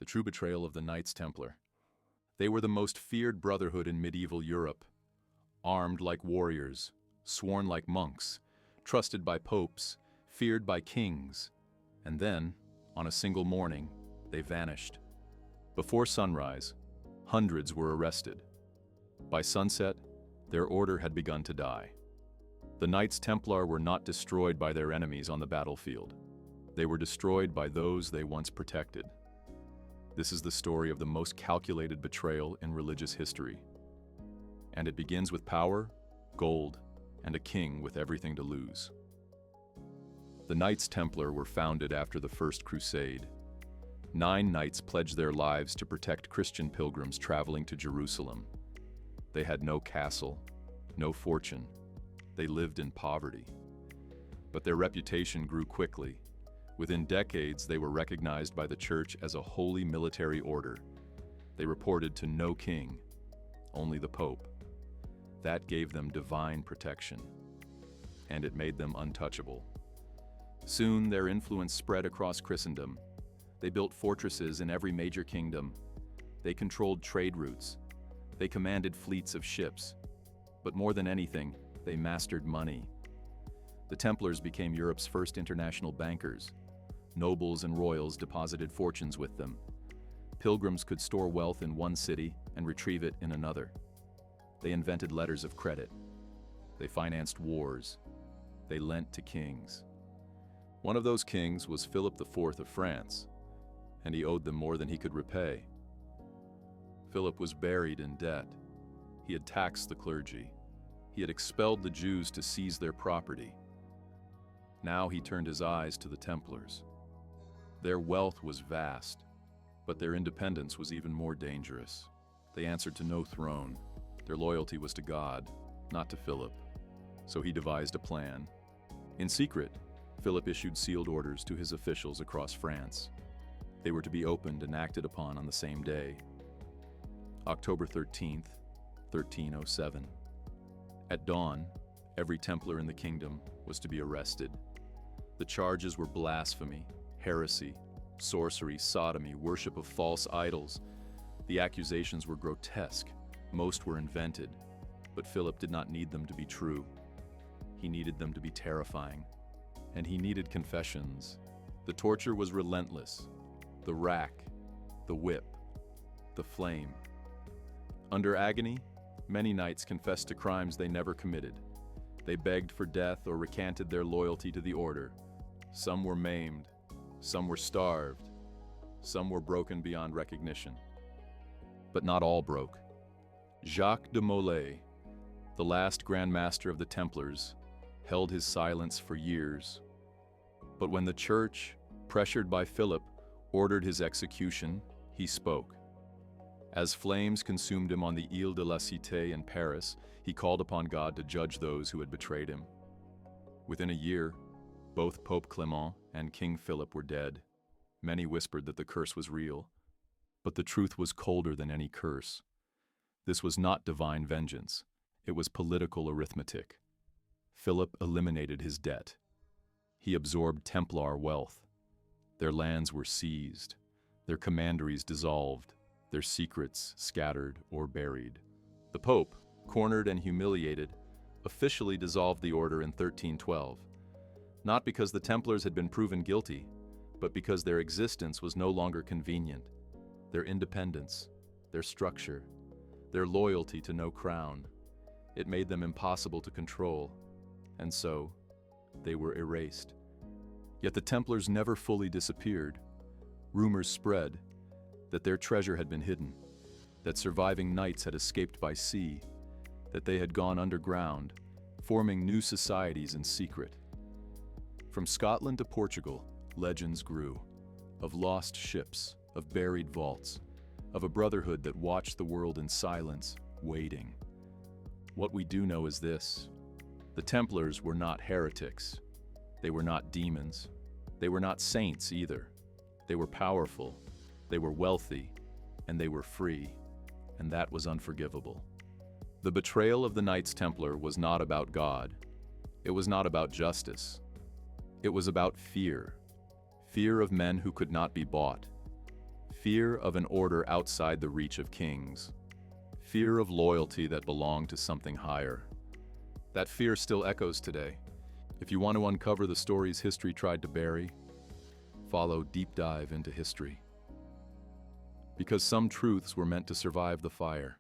true betrayal of the Knights Templar. They were the most feared brotherhood in medieval Europe, armed like warriors, sworn like monks, trusted by popes, feared by kings. And then, on a single morning, they vanished. Before sunrise, hundreds were arrested. By sunset, their order had begun to die. The Knights Templar were not destroyed by their enemies on the battlefield. They were destroyed by those they once protected. This is the story of the most calculated betrayal in religious history. And it begins with power, gold, and a king with everything to lose. The Knights Templar were founded after the First Crusade. 9 knights pledged their lives to protect Christian pilgrims traveling to Jerusalem. They had no castle, no fortune. They lived in poverty. But their reputation grew quickly. Within decades, they were recognized by the church as a holy military order. They reported to no king, only the Pope. That gave them divine protection, and it made them untouchable. Soon, their influence spread across Christendom. They built fortresses in every major kingdom. They controlled trade routes. They commanded fleets of ships. But more than anything, they mastered money. The Templars became Europe's first international bankers. Nobles and royals deposited fortunes with them. Pilgrims could store wealth in one city and retrieve it in another. They invented letters of credit. They financed wars. They lent to kings. One of those kings was Philip IV of France, and he owed them more than he could repay. Philip was buried in debt. He had taxed the clergy. He had expelled the Jews to seize their property. Now he turned his eyes to the Templars. Their wealth was vast, but their independence was even more dangerous. They answered to no throne. Their loyalty was to God, not to Philip. So he devised a plan. In secret, Philip issued sealed orders to his officials across France. They were to be opened and acted upon on the same day. October 13th, 1307. At dawn, every Templar in the kingdom was to be arrested. The charges were blasphemy, heresy, sorcery, sodomy, worship of false idols. The accusations were grotesque. Most were invented, but Philip did not need them to be true. He needed them to be terrifying, and he needed confessions. The torture was relentless. The rack, the whip, the flame. Under agony, many knights confessed to crimes they never committed. They begged for death or recanted their loyalty to the order. Some were maimed, some were starved, some were broken beyond recognition. But not all broke. Jacques de Molay, the last Grand Master of the Templars, held his silence for years. But when the church, pressured by Philip, ordered his execution, he spoke. As flames consumed him on the Ile de la Cité in Paris, he called upon God to judge those who had betrayed him. Within a year, both Pope Clement and King Philip were dead. Many whispered that the curse was real, but the truth was colder than any curse. This was not divine vengeance. It was political arithmetic. Philip eliminated his debt. He absorbed Templar wealth. Their lands were seized, their commanderies dissolved, their secrets scattered or buried. The Pope, cornered and humiliated, officially dissolved the order in 1312, not because the Templars had been proven guilty, but because their existence was no longer convenient. Their independence, their structure, their loyalty to no crown, it made them impossible to control, and so they were erased. Yet the Templars never fully disappeared. Rumors spread that their treasure had been hidden, that surviving knights had escaped by sea, that they had gone underground, forming new societies in secret. From Scotland to Portugal, legends grew, of lost ships, of buried vaults, of a brotherhood that watched the world in silence, waiting. What we do know is this: the Templars were not heretics. They were not demons. They were not saints either. They were powerful, they were wealthy, and they were free, and that was unforgivable. The betrayal of the Knights Templar was not about God. It was not about justice. It was about fear. Fear of men who could not be bought. Fear of an order outside the reach of kings. Fear of loyalty that belonged to something higher. That fear still echoes today. If you want to uncover the stories history tried to bury, follow Deep Dive into History. Because some truths were meant to survive the fire.